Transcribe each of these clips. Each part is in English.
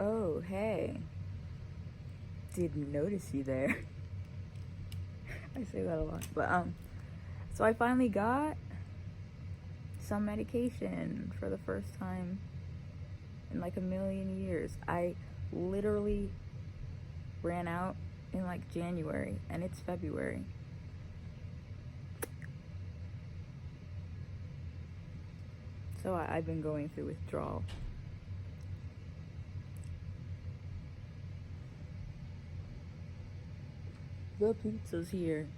Oh, hey. Didn't notice you there. I say that a lot. But, so I finally got some medication for the first time in like a million years. I literally ran out in like January, and it's February. So I've been going through withdrawal. The pizza's here.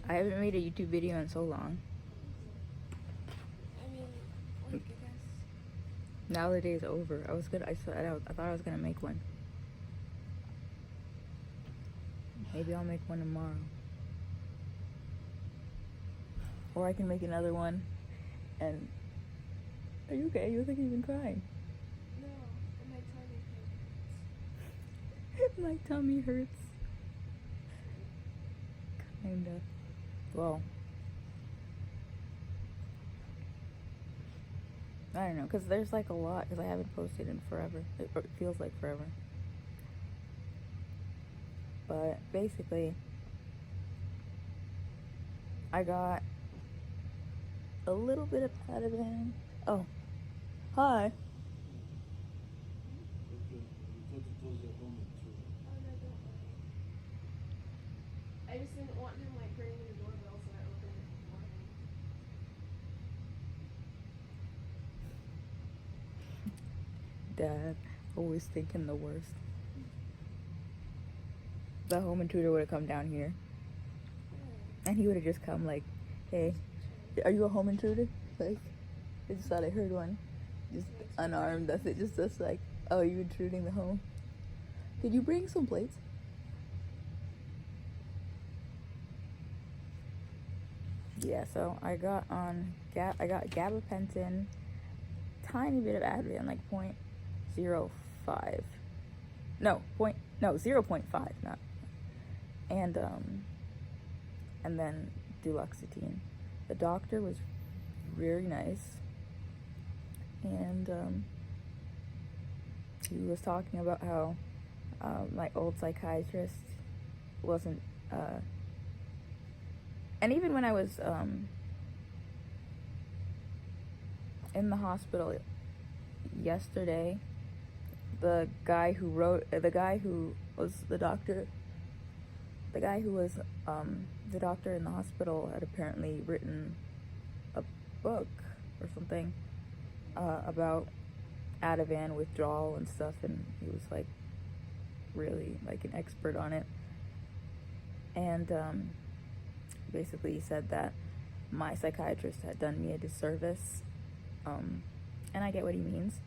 I haven't made a YouTube video in so long. I mean, like, I guess. Now the day's over. I thought I was gonna make one. Maybe I'll make one tomorrow. Or I can make another one. And are you okay? You look like you've been crying. No, my tummy hurts. My tummy hurts. Kinda. Well, I don't know, because there's like a lot, because I haven't posted in forever. It feels like forever. But basically, I got a little bit of Ativan. Oh, hi. I just didn't want him like ringing the doorbell, so I opened it for him. Dad, always thinking the worst. The home intruder would have come down here. And he would have just come like, hey, are you a home intruder? Like, I just thought I heard one. Just unarmed, that's it. Just like, oh, you intruding the home. Did you bring some plates? Yeah, so I got gabapentin, tiny bit of Advil, like 0.05. No, 0.5, not. And then duloxetine. The doctor was very nice. And he was talking about how my old psychiatrist wasn't and even when I was in the hospital yesterday, the guy who was the doctor in the hospital had apparently written a book or something about Ativan withdrawal and stuff, and he was like really like an expert on it. And basically he said that my psychiatrist had done me a disservice, and I get what he means.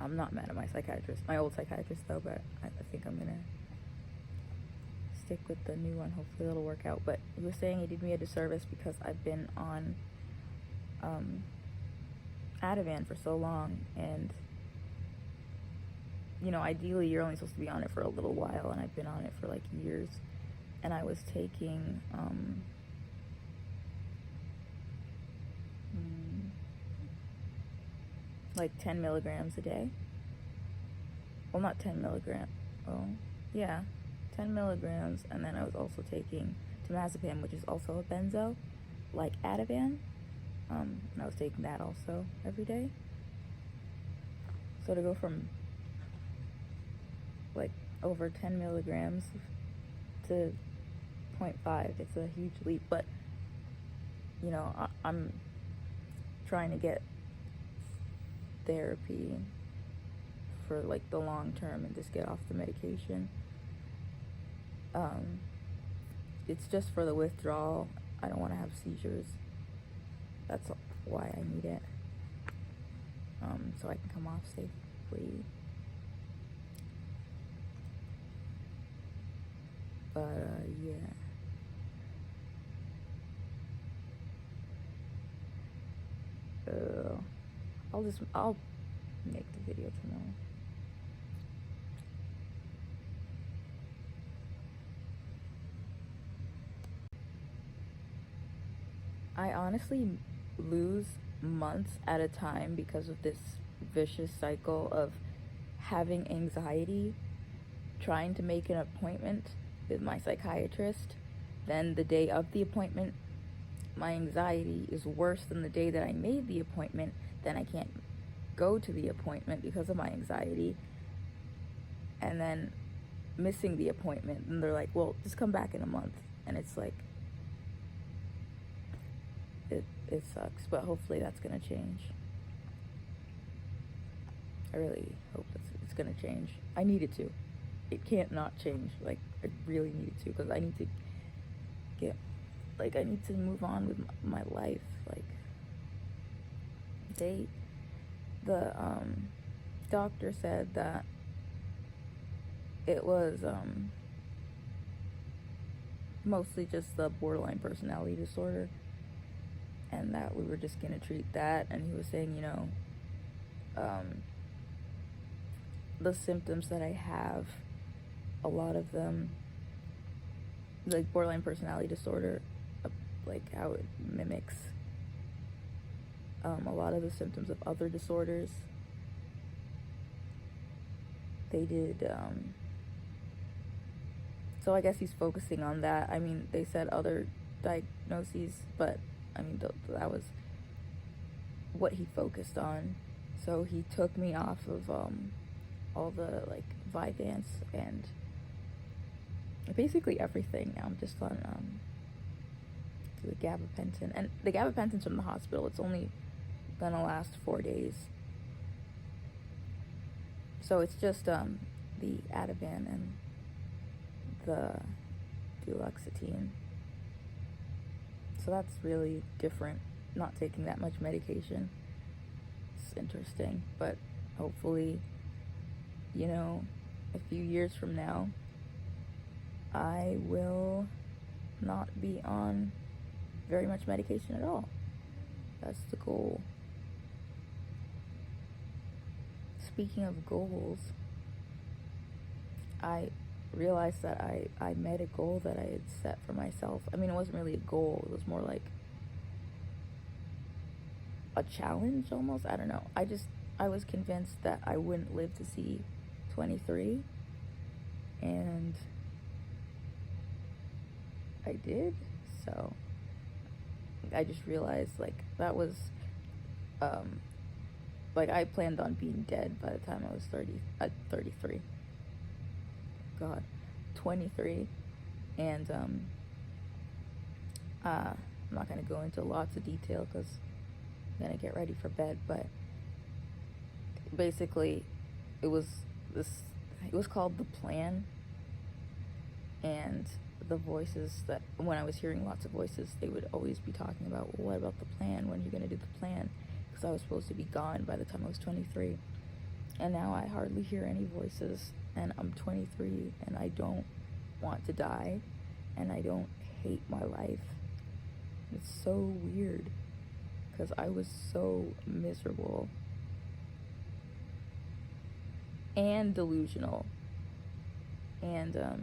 I'm not mad at my psychiatrist, my old psychiatrist though, but I think I'm gonna stick with the new one. Hopefully it'll work out. But he was saying he did me a disservice because I've been on Ativan for so long, and you know, ideally you're only supposed to be on it for a little while, and I've been on it for like years. And I was taking like 10 milligrams a day. Well, not 10 milligrams. Oh, yeah, 10 milligrams. And then I was also taking temazepam, which is also a benzo, like Ativan. And I was taking that also every day. So to go from like over 10 milligrams to 0.5, it's a huge leap. But you know, I'm trying to get therapy for like the long term and just get off the medication. It's just for the withdrawal. I don't want to have seizures. That's why I need it, so I can come off safely. But yeah. I'll make the video tomorrow. I honestly lose months at a time because of this vicious cycle of having anxiety, trying to make an appointment with my psychiatrist. Then the day of the appointment, my anxiety is worse than the day that I made the appointment. Then I can't go to the appointment because of my anxiety. And then missing the appointment, and they're like, well, just come back in a month. And it's like, it sucks, but hopefully that's gonna change. I really hope it's gonna change. I need it to. It can't not change. Like, I really need it to, because I need to I need to move on with my life. Like, the doctor said that it was mostly just the borderline personality disorder, and that we were just gonna treat that. And he was saying, you know, the symptoms that I have, a lot of them, like borderline personality disorder, like how it mimics a lot of the symptoms of other disorders. They did, so I guess he's focusing on that. I mean, they said other diagnoses, but I mean, that was what he focused on. So he took me off of all the like Vyvanse and basically everything. Now I'm just on the gabapentin, and the gabapentin's from the hospital. It's only gonna last 4 days, so it's just the Ativan and the duloxetine. So that's really different, not taking that much medication. It's interesting, but hopefully, you know, a few years from now, I will not be on very much medication at all. That's the goal. Speaking of goals, I realized that I met a goal that I had set for myself. I mean, it wasn't really a goal. It was more like a challenge almost. I don't know. I was convinced that I wouldn't live to see 23, and I did. So I just realized, like, that was like, I planned on being dead by the time I was 33. God, 23. And I'm not gonna go into lots of detail because I'm gonna get ready for bed, but basically it was called The Plan. And the voices that, when I was hearing lots of voices, they would always be talking about, well, what about the plan? When are you going to do the plan? Because I was supposed to be gone by the time I was 23. And now I hardly hear any voices, and I'm 23, and I don't want to die, and I don't hate my life. It's so weird, because I was so miserable and delusional. And I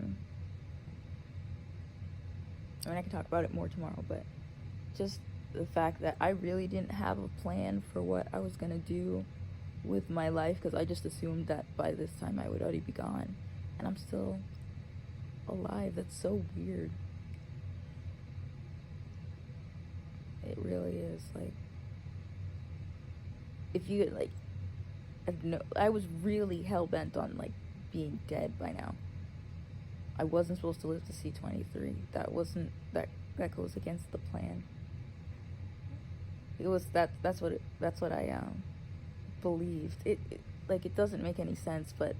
mean, I can talk about it more tomorrow, but just the fact that I really didn't have a plan for what I was going to do with my life, because I just assumed that by this time I would already be gone, and I'm still alive. That's so weird. It really is. Like, if you, like, I was really hell-bent on, like, being dead by now. I wasn't supposed to live to see 23. That goes against the plan. It was that's what I believed. It doesn't make any sense, but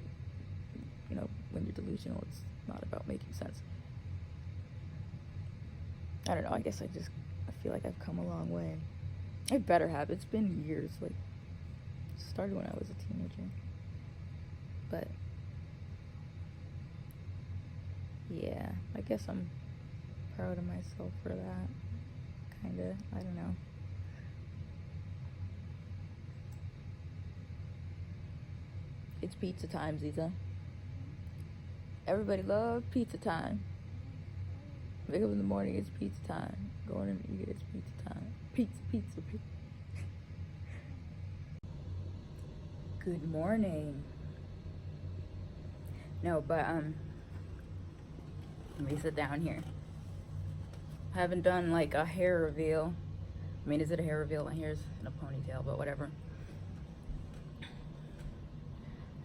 you know, when you're delusional, it's not about making sense. I don't know, I guess I feel like I've come a long way. I better have. It's been years. Like, it started when I was a teenager. But yeah, I guess I'm proud of myself for that. Kinda. I don't know. It's pizza time, Ziza. Everybody loves pizza time. Wake up in the morning, it's pizza time. Going in and eat it, it's pizza time. Pizza. Good morning. No, but let me sit down here. I haven't done like a hair reveal. I mean, is it a hair reveal? My hair's in a ponytail, but whatever. I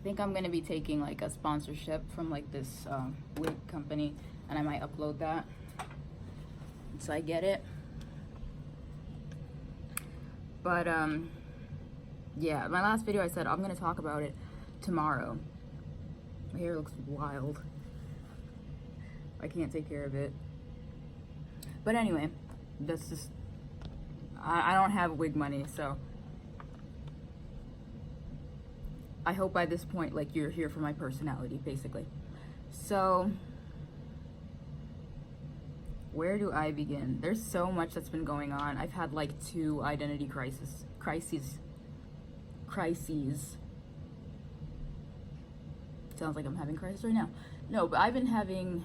think I'm gonna be taking like a sponsorship from like this wig company, and I might upload that once I get it. But yeah, my last video I said I'm gonna talk about it tomorrow. My hair looks wild. I can't take care of it. But anyway, that's just, I don't have wig money, so I hope by this point, like, you're here for my personality, basically. So, where do I begin? There's so much that's been going on. I've had like 2 identity crises. Sounds like I'm having crisis right now. No, but I've been having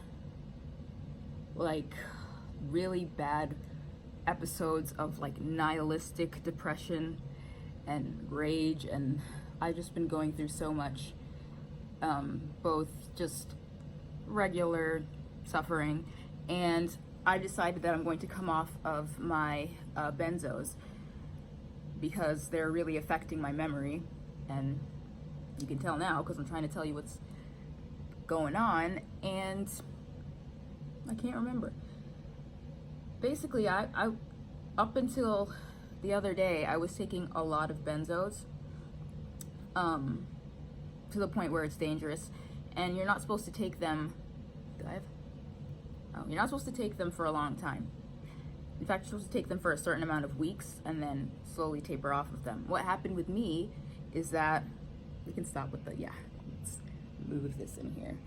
like really bad episodes of like nihilistic depression and rage, and I've just been going through so much, both just regular suffering, and I decided that I'm going to come off of my benzos because they're really affecting my memory, and you can tell now because I'm trying to tell you what's going on, and I can't remember. Basically, I up until the other day, I was taking a lot of benzos, to the point where it's dangerous, and you're not supposed to take them. You're not supposed to take them for a long time. In fact, you're supposed to take them for a certain amount of weeks and then slowly taper off of them. What happened with me is that, we can stop with the, let's move this in here.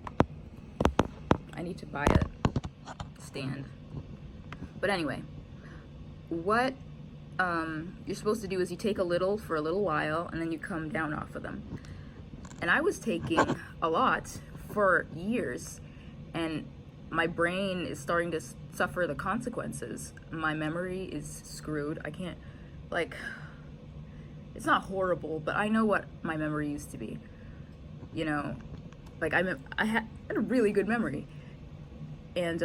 I need to buy a stand. But anyway, what you're supposed to do is you take a little for a little while and then you come down off of them. And I was taking a lot for years, and my brain is starting to suffer the consequences. My memory is screwed. I can't, like, it's not horrible, but I know what my memory used to be. You know, like I had a really good memory, and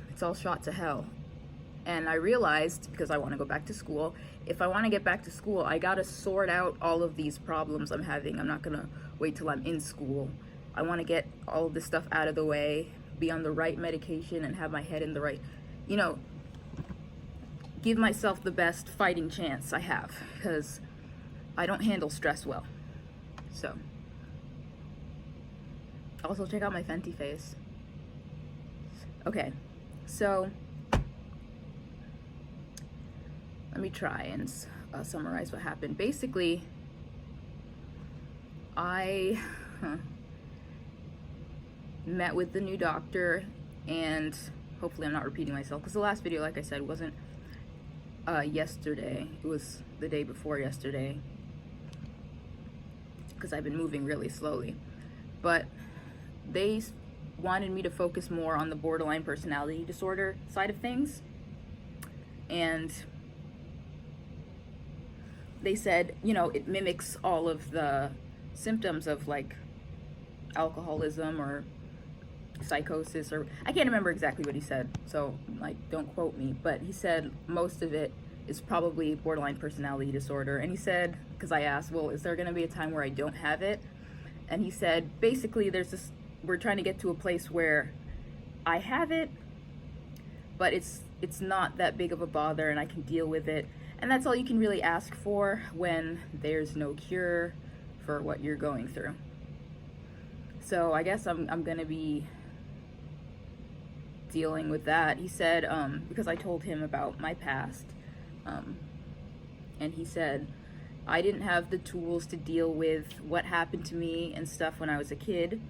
it's all shot to hell. And I realized, because I want to go back to school, if I want to get back to school, I gotta sort out all of these problems I'm having. I'm not gonna wait till I'm in school. I want to get all of this stuff out of the way, be on the right medication, and have my head in the right, you know, give myself the best fighting chance I have, because I don't handle stress well. So, also check out my Fenty face. Okay, so let me try and summarize what happened. Basically, I met with the new doctor, and hopefully I'm not repeating myself, because the last video, like I said, wasn't yesterday. It was the day before yesterday, because I've been moving really slowly. But they wanted me to focus more on the borderline personality disorder side of things, and they said, you know, it mimics all of the symptoms of like alcoholism or psychosis, or I can't remember exactly what he said, so like don't quote me, but he said most of it is probably borderline personality disorder. And he said, because I asked, well, is there going to be a time where I don't have it? And he said, basically there's this, we're trying to get to a place where I have it, but it's not that big of a bother and I can deal with it. And that's all you can really ask for when there's no cure for what you're going through. So I guess I'm gonna be dealing with that. He said, because I told him about my past, and he said I didn't have the tools to deal with what happened to me and stuff when I was a kid,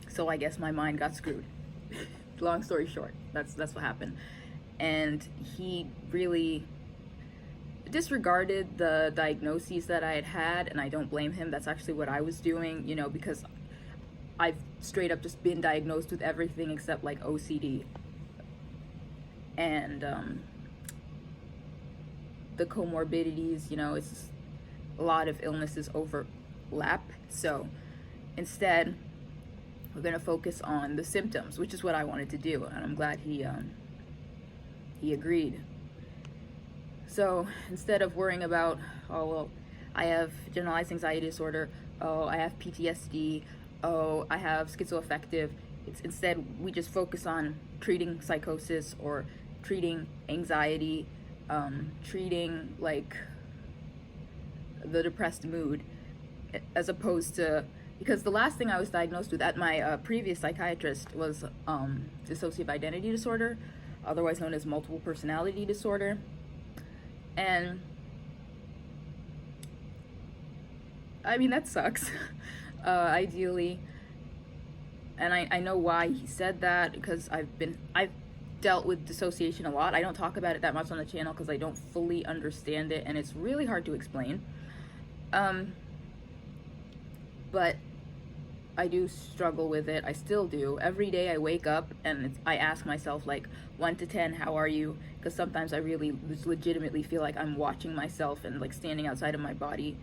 so I guess my mind got screwed. Long story short, that's what happened. And he really disregarded the diagnoses that I had, and I don't blame him. That's actually what I was doing, you know, because I've straight up just been diagnosed with everything except like OCD. And the comorbidities, you know, a lot of illnesses overlap. So instead, we're going to focus on the symptoms, which is what I wanted to do, and I'm glad he agreed. So instead of worrying about, oh well, I have generalized anxiety disorder, oh I have PTSD, oh I have schizoaffective, instead we just focus on treating psychosis or treating anxiety, treating like the depressed mood, as opposed to, because the last thing I was diagnosed with at my previous psychiatrist was dissociative identity disorder, otherwise known as multiple personality disorder. And I mean, that sucks. Ideally, and I know why he said that, because I've dealt with dissociation a lot. I don't talk about it that much on the channel because I don't fully understand it, and it's really hard to explain. But I do struggle with it. I still do. Every day I wake up and I ask myself, like, 1 to 10, how are you? Because sometimes I really legitimately feel like I'm watching myself and like standing outside of my body.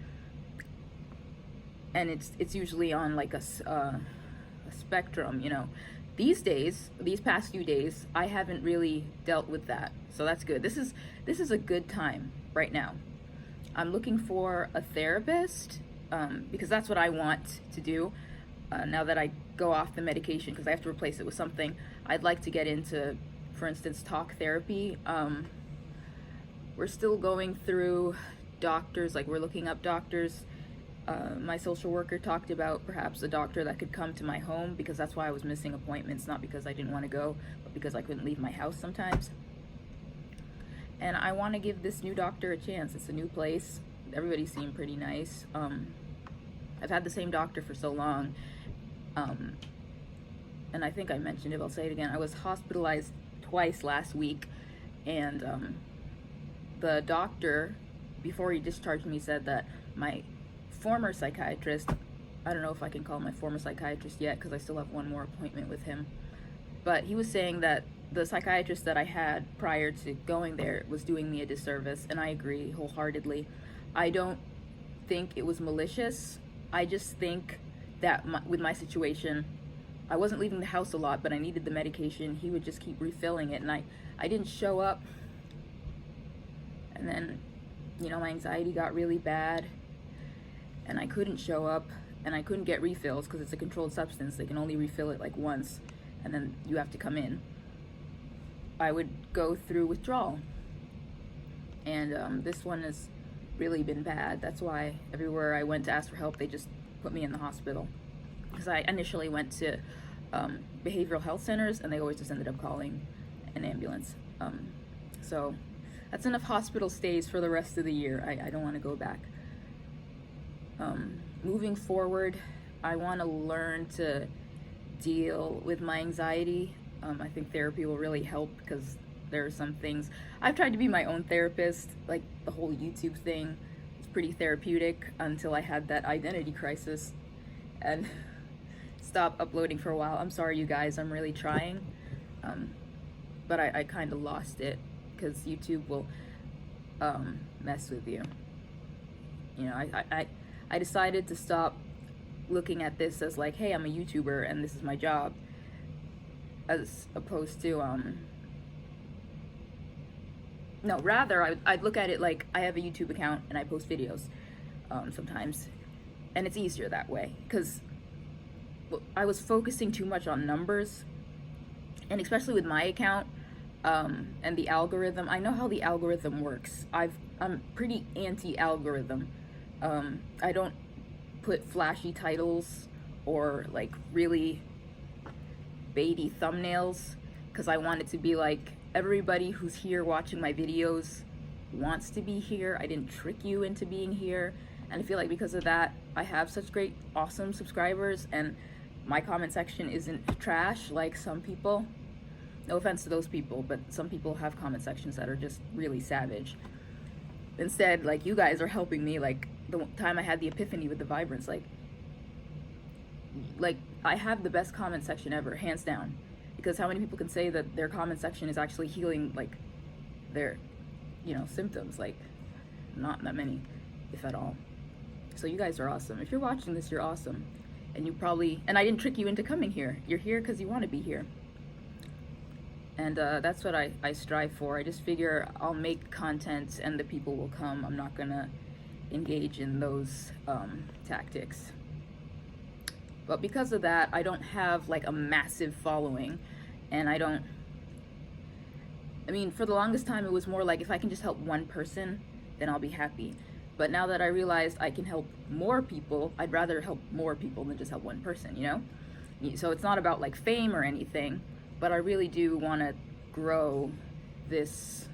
And it's usually on like a spectrum, you know. These past few days, I haven't really dealt with that. So that's good. This is a good time right now. I'm looking for a therapist because that's what I want to do. Now that I go off the medication, because I have to replace it with something, I'd like to get into, for instance, talk therapy. We're still going through doctors, like we're looking up doctors. My social worker talked about perhaps a doctor that could come to my home, because that's why I was missing appointments, not because I didn't want to go, but because I couldn't leave my house sometimes. And I want to give this new doctor a chance. It's a new place. Everybody seemed pretty nice. I've had the same doctor for so long. And I think I mentioned it, I'll say it again. I was hospitalized twice last week, and the doctor, before he discharged me, said that my former psychiatrist, I don't know if I can call him my former psychiatrist yet because I still have one more appointment with him, but he was saying that the psychiatrist that I had prior to going there was doing me a disservice, and I agree wholeheartedly. I don't think it was malicious. I just think that with my situation, I wasn't leaving the house a lot, but I needed the medication. He would just keep refilling it, and I didn't show up. And then, you know, my anxiety got really bad, and I couldn't show up, and I couldn't get refills because it's a controlled substance. They can only refill it like once, and then you have to come in. I would go through withdrawal, and this one has really been bad. That's why everywhere I went to ask for help, they just put me in the hospital, because I initially went to behavioral health centers, and they always just ended up calling an ambulance. So that's enough hospital stays for the rest of the year. I don't want to go back. Moving forward, I want to learn to deal with my anxiety. I think therapy will really help, because there are some things. I've tried to be my own therapist, like the whole YouTube thing was pretty therapeutic until I had that identity crisis and stopped uploading for a while. I'm sorry, you guys, I'm really trying. But I kind of lost it, because YouTube will mess with you. You know, I decided to stop looking at this as like, hey, I'm a YouTuber and this is my job, as opposed to no, rather I'd look at it like I have a YouTube account and I post videos sometimes, and it's easier that way, because I was focusing too much on numbers, and especially with my account and the algorithm. I know how the algorithm works. I'm pretty anti-algorithm. I don't put flashy titles or like really baity thumbnails, because I want it to be like everybody who's here watching my videos wants to be here. I didn't trick you into being here, and I feel like because of that, I have such great, awesome subscribers, and my comment section isn't trash like some people. No offense to those people, but some people have comment sections that are just really savage. Instead, like, you guys are helping me. Like the time I had the epiphany with the vibrance, like I have the best comment section ever, hands down. Because how many people can say that their comment section is actually healing, like, their, you know, symptoms? Like, not that many, if at all. So you guys are awesome. If you're watching this, you're awesome. And you probably, and I didn't trick you into coming here. You're here because you want to be here. And that's what I strive for. I just figure I'll make content and the people will come. I'm not gonna engage in those tactics. But because of that, I don't have like a massive following. And I mean, for the longest time, it was more like if I can just help one person, then I'll be happy. But now that I realized I can help more people, I'd rather help more people than just help one person, you know? So it's not about like fame or anything, but I really do want to grow this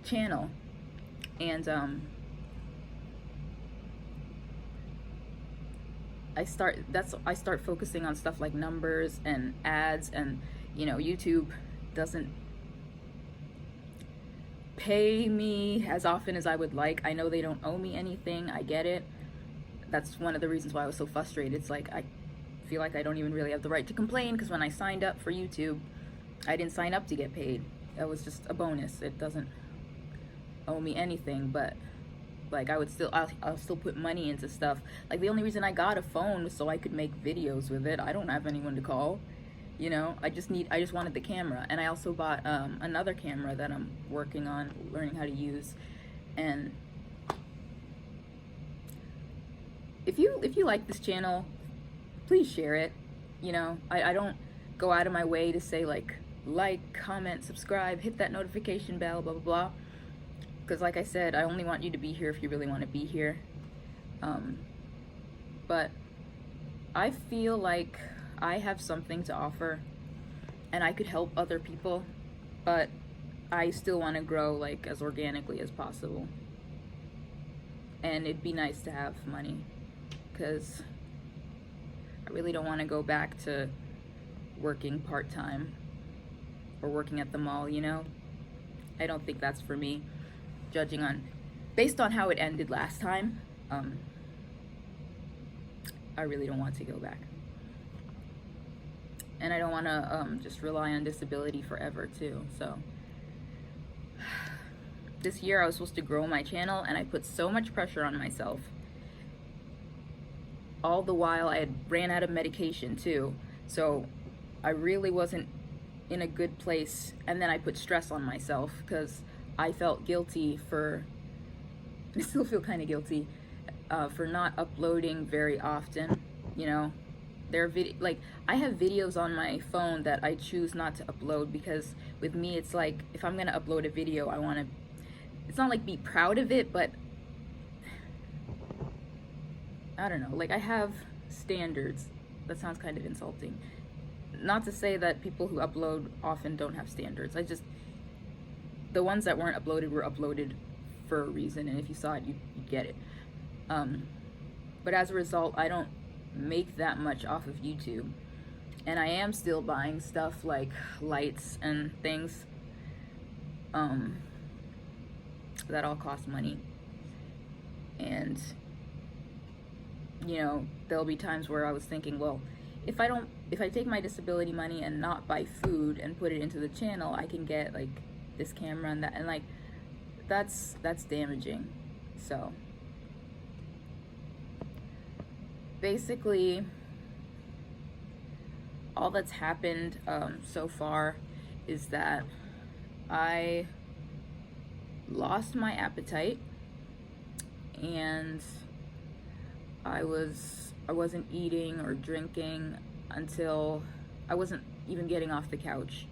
channel. And I start focusing on stuff like numbers and ads, and you know, YouTube doesn't pay me as often as I would like. I know they don't owe me anything. I get it. That's one of the reasons why I was so frustrated. It's like I feel like I don't even really have the right to complain, because when I signed up for YouTube, I didn't sign up to get paid. It was just a bonus. It doesn't owe me anything, but like I'll still put money into stuff. Like the only reason I got a phone was so I could make videos with it. I don't have anyone to call. You know, I just wanted the camera. And I also bought another camera that I'm working on learning how to use. And if you like this channel, please share it. You know, I don't go out of my way to say like, comment, subscribe, hit that notification bell, blah, blah, blah. Because like I said, I only want you to be here if you really want to be here. But I feel like I have something to offer and I could help other people, but I still want to grow like as organically as possible. And it'd be nice to have money, because I really don't want to go back to working part-time or working at the mall, you know? I don't think that's for me, based on how it ended last time. I really don't want to go back. And I don't want to just rely on disability forever too. So this year I was supposed to grow my channel, and I put so much pressure on myself. All the while I had ran out of medication too. So I really wasn't in a good place. And then I put stress on myself because I felt guilty I still feel kind of guilty for not uploading very often, you know. I have videos on my phone that I choose not to upload, because with me it's like, if I'm gonna upload a video, I want to, it's not like be proud of it, but I don't know, like I have standards. That sounds kind of insulting. Not to say that people who upload often don't have standards. The ones that weren't uploaded were uploaded for a reason, and if you saw it, you'd get it. But as a result, I don't make that much off of YouTube, and I am still buying stuff like lights and things that all cost money. And you know, there'll be times where I was thinking, well, if I take my disability money and not buy food and put it into the channel, I can get like this camera and that, and like that's damaging. So basically, all that's happened so far is that I lost my appetite, and I wasn't eating or drinking until I wasn't even getting off the couch.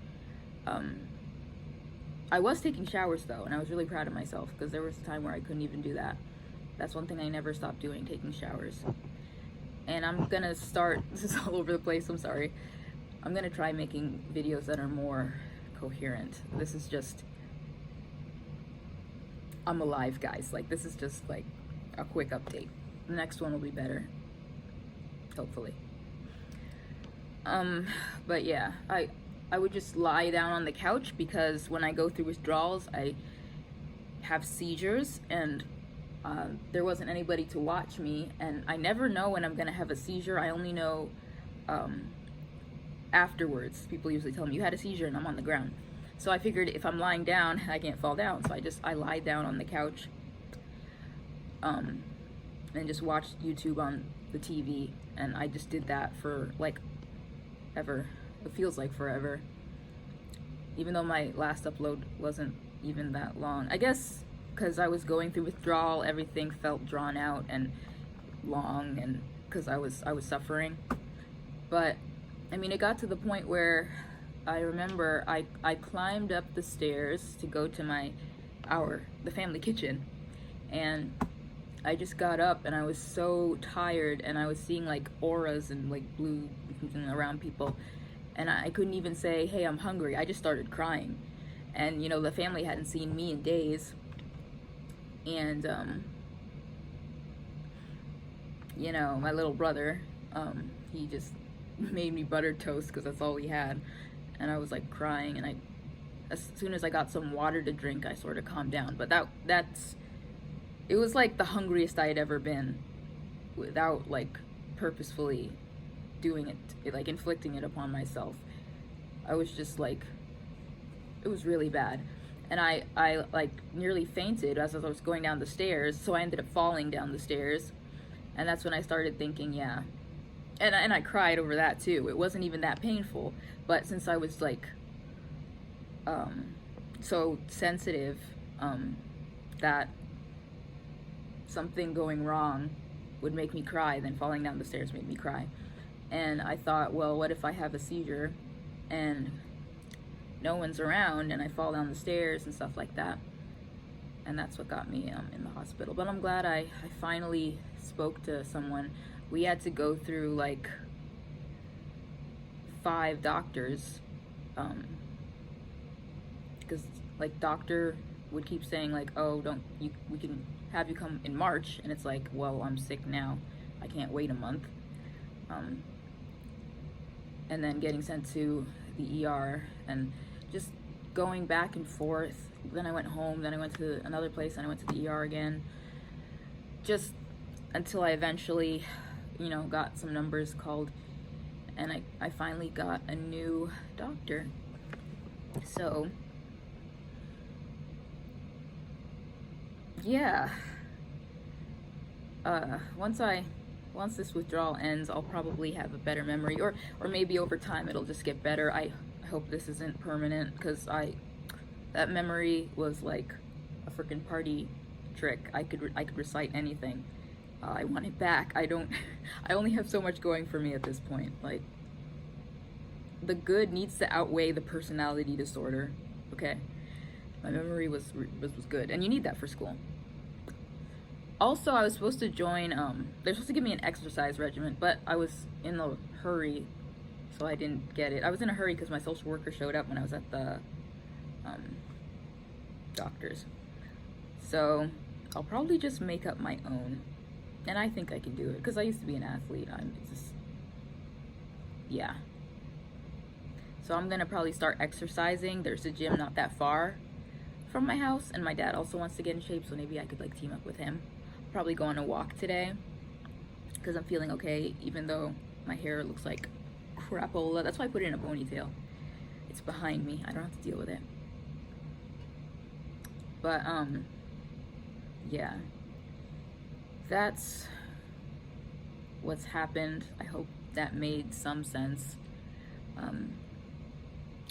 I was taking showers though, and I was really proud of myself, because there was a time where I couldn't even do that. That's one thing I never stopped doing, taking showers. And I'm gonna start, this is all over the place, I'm sorry. I'm gonna try making videos that are more coherent. This is just, I'm alive, guys. Like, this is just like a quick update. The next one will be better, hopefully. But yeah, I would just lie down on the couch, because when I go through withdrawals, I have seizures, and there wasn't anybody to watch me, and I never know when I'm gonna have a seizure. I only know afterwards. People usually tell me, you had a seizure, and I'm on the ground. So I figured if I'm lying down, I can't fall down, so I lie down on the couch. and just watched YouTube on the TV, and I just did that for like ever. It feels like forever. Even though my last upload wasn't even that long. I guess because I was going through withdrawal, everything felt drawn out and long, and because I was suffering. But I mean, it got to the point where I remember I climbed up the stairs to go to the family kitchen, and I just got up and I was so tired, and I was seeing like auras and like blue around people, and I couldn't even say, hey, I'm hungry. I just started crying. And you know, the family hadn't seen me in days, and you know, my little brother, he just made me buttered toast because that's all we had, and I was like crying, and as soon as I got some water to drink, I sort of calmed down. But it was like the hungriest I had ever been without like purposefully doing it, like inflicting it upon myself. I was just like, it was really bad. And I like nearly fainted as I was going down the stairs, so I ended up falling down the stairs. And that's when I started thinking, yeah. And I cried over that too. It wasn't even that painful, but since I was like so sensitive, that something going wrong would make me cry, then falling down the stairs made me cry. And I thought, well, what if I have a seizure and no one's around and I fall down the stairs and stuff like that? And that's what got me in the hospital. But I'm glad I finally spoke to someone. We had to go through like 5 doctors, because like doctor would keep saying like, oh, we can have you come in March, and it's like, well, I'm sick now, I can't wait a month. And then getting sent to the ER and just going back and forth. Then I went home, then I went to another place, and I went to the ER again, just until I eventually, you know, got some numbers called, and I finally got a new doctor. So yeah, once this withdrawal ends, I'll probably have a better memory, or maybe over time it'll just get better. I hope this isn't permanent, because that memory was like a freaking party trick. I could recite anything. I want it back. I only have so much going for me at this point. Like, the good needs to outweigh the personality disorder. Okay, my memory was good, and you need that for school. Also, I was supposed to join, they're supposed to give me an exercise regimen, but I was in a hurry, so I didn't get it. I was in a hurry because my social worker showed up when I was at the doctor's. So I'll probably just make up my own, and I think I can do it because I used to be an athlete. Yeah. So I'm gonna probably start exercising. There's a gym not that far from my house, and my dad also wants to get in shape, so maybe I could like team up with him. Probably go on a walk today because I'm feeling okay, even though my hair looks like crapola. That's why I put it in a ponytail. It's behind me. I don't have to deal with it. But yeah, that's what's happened. I hope that made some sense.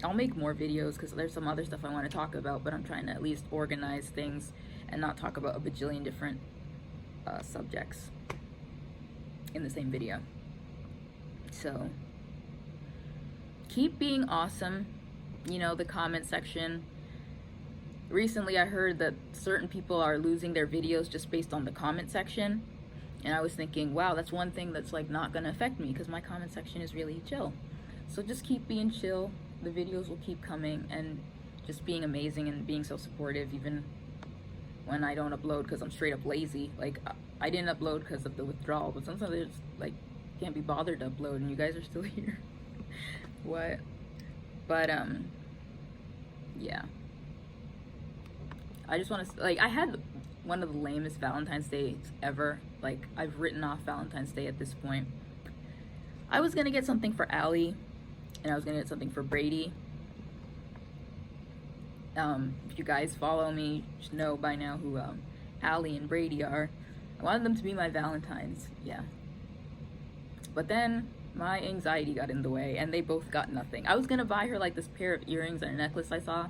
I'll make more videos because there's some other stuff I want to talk about, but I'm trying to at least organize things and not talk about a bajillion different subjects in the same video. So keep being awesome. You know, the comment section. Recently I heard that certain people are losing their videos just based on the comment section, and I was thinking, wow, that's one thing that's like not gonna affect me because my comment section is really chill. So just keep being chill. The videos will keep coming, and just being amazing and being so supportive even when I don't upload because I'm straight up lazy. Like, I didn't upload because of the withdrawal, but sometimes I just like can't be bothered to upload, and you guys are still here. What? But yeah, I just want to, like, I had one of the lamest Valentine's Days ever. Like, I've written off Valentine's Day at this point. I was gonna get something for Allie, and I was gonna get something for Brady. If you guys follow me, you should know by now who Allie and Brady are. I wanted them to be my Valentines, yeah. But then my anxiety got in the way and they both got nothing. I was gonna buy her like this pair of earrings and a necklace I saw,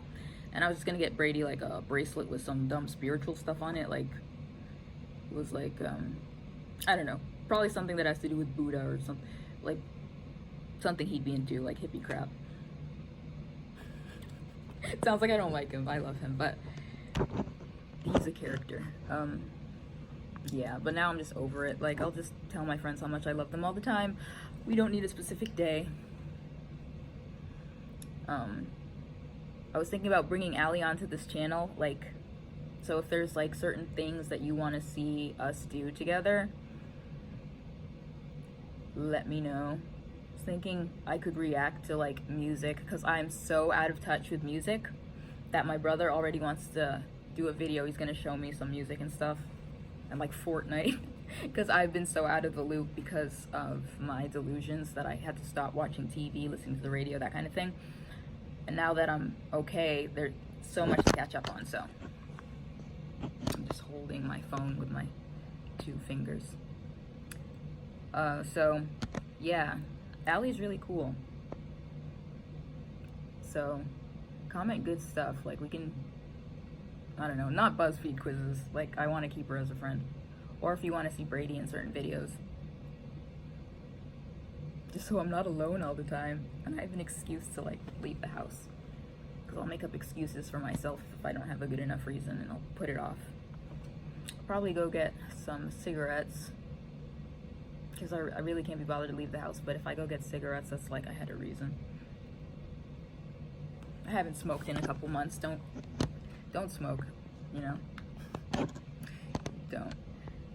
and I was just gonna get Brady like a bracelet with some dumb spiritual stuff on it. Like, it was like, I don't know, probably something that has to do with Buddha or something, like something he'd be into, like hippie crap. It sounds like I don't like him. I love him, but he's a character. Yeah, but now I'm just over it. Like, I'll just tell my friends how much I love them all the time. We don't need a specific day. I was thinking about bringing Allie onto this channel, like, so if there's like certain things that you want to see us do together, let me know. I was thinking I could react to like music, because I'm so out of touch with music that my brother already wants to do a video. He's gonna show me some music and stuff, and like Fortnite, because I've been so out of the loop because of my delusions that I had to stop watching TV, listening to the radio, that kind of thing. And now that I'm okay, there's so much to catch up on, so I'm just holding my phone with my 2 fingers. So yeah, Allie's really cool. So comment good stuff, like we can, I don't know, not BuzzFeed quizzes, like I want to keep her as a friend. Or if you want to see Brady in certain videos, just so I'm not alone all the time and I have an excuse to like leave the house, because I'll make up excuses for myself if I don't have a good enough reason, and I'll put it off. Probably go get some cigarettes, because I really can't be bothered to leave the house, but if I go get cigarettes, that's like I had a reason. I haven't smoked in a couple months. Don't smoke, you know? Don't.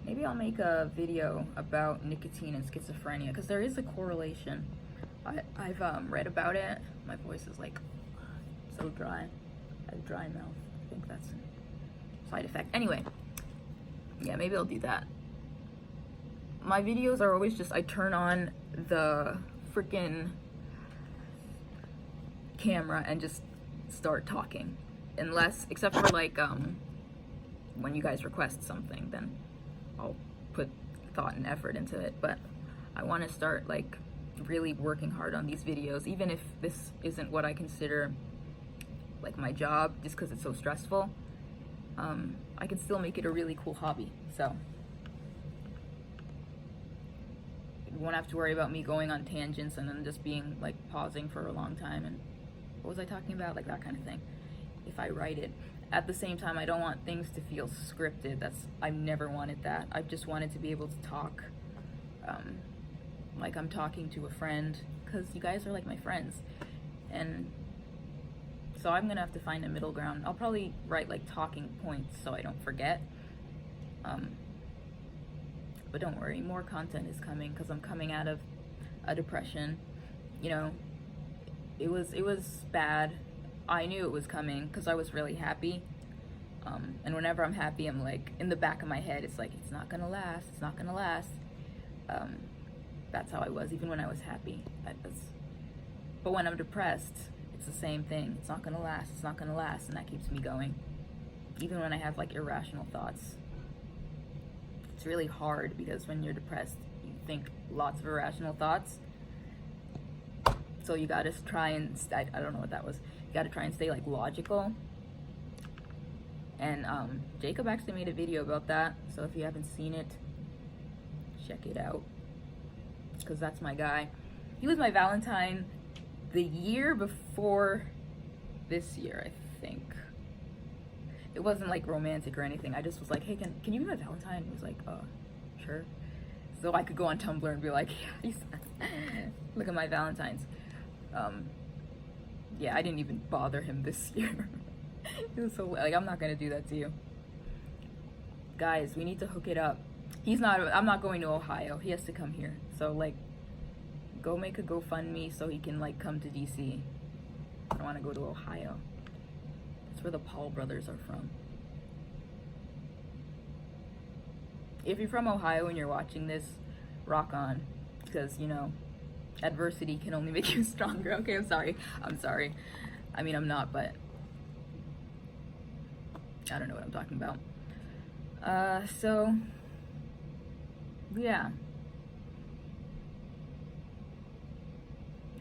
Maybe I'll make a video about nicotine and schizophrenia, because there is a correlation. I've read about it. My voice is like so dry. I have a dry mouth. I think that's a side effect. Anyway, yeah, maybe I'll do that. My videos are always just, I turn on the freaking camera and just start talking. Unless, except for like, when you guys request something, then I'll put thought and effort into it. But I want to start like really working hard on these videos, even if this isn't what I consider like my job, just because it's so stressful. I can still make it a really cool hobby. So you won't have to worry about me going on tangents and then just being like pausing for a long time and what was I talking about, like that kind of thing, if I write it. At the same time, I don't want things to feel scripted. I've never wanted that. I've just wanted to be able to talk like I'm talking to a friend, because you guys are like my friends. And so I'm gonna have to find a middle ground. I'll probably write like talking points so I don't forget. But don't worry, more content is coming, because I'm coming out of a depression. You know, it was bad. I knew it was coming because I was really happy. And whenever I'm happy, I'm like, in the back of my head, it's like, it's not gonna last, it's not gonna last. That's how I was, even when I was happy. But when I'm depressed, it's the same thing. It's not gonna last, it's not gonna last, and that keeps me going. Even when I have like irrational thoughts. It's really hard, because when you're depressed, you think lots of irrational thoughts. So you gotta try and, I don't know what that was. You gotta try and stay like logical. And Jacob actually made a video about that, so if you haven't seen it, check it out, because that's my guy. He was my Valentine the year before this year, I think. It wasn't like romantic or anything. I just was like, hey, can you be my Valentine? He was like, sure. So I could go on Tumblr and be like, yeah, look at my Valentines. Yeah, I didn't even bother him this year. It was so, like, I'm not gonna do that to you. Guys, we need to hook it up. I'm not going to Ohio. He has to come here. So, like, go make a GoFundMe so he can, like, come to DC. I don't want to go to Ohio. That's where the Paul brothers are from. If you're from Ohio and you're watching this, rock on. Because, you know, adversity can only make you stronger. Okay, I'm sorry. I mean, I'm not, but I don't know what I'm talking about. So Yeah.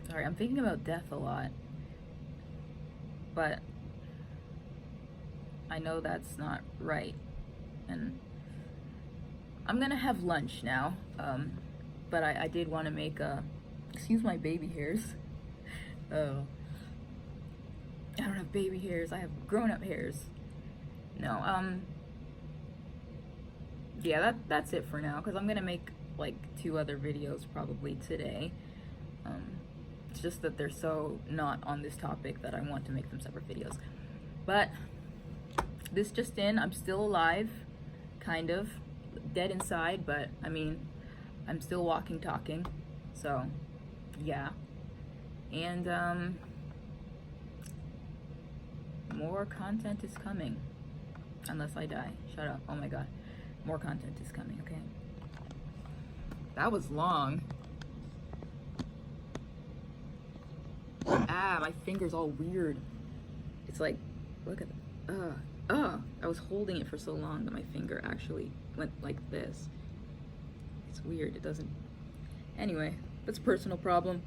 Sorry, I'm thinking about death a lot. But I know that's not right. And I'm gonna have lunch now. But I did want to make a, excuse my baby hairs. Oh. I don't have baby hairs, I have grown-up hairs. No, yeah, that's it for now, because I'm gonna make like 2 other videos probably today. It's just that they're so not on this topic that I want to make them separate videos. But this just in, I'm still alive, kind of. Dead inside, but I mean, I'm still walking, talking. So, yeah. And, more content is coming. Unless I die. Shut up. Oh my god. More content is coming, okay? That was long. Ah, my finger's all weird. It's like, look at that. I was holding it for so long that my finger actually went like this. It's weird. It doesn't. Anyway, that's a personal problem.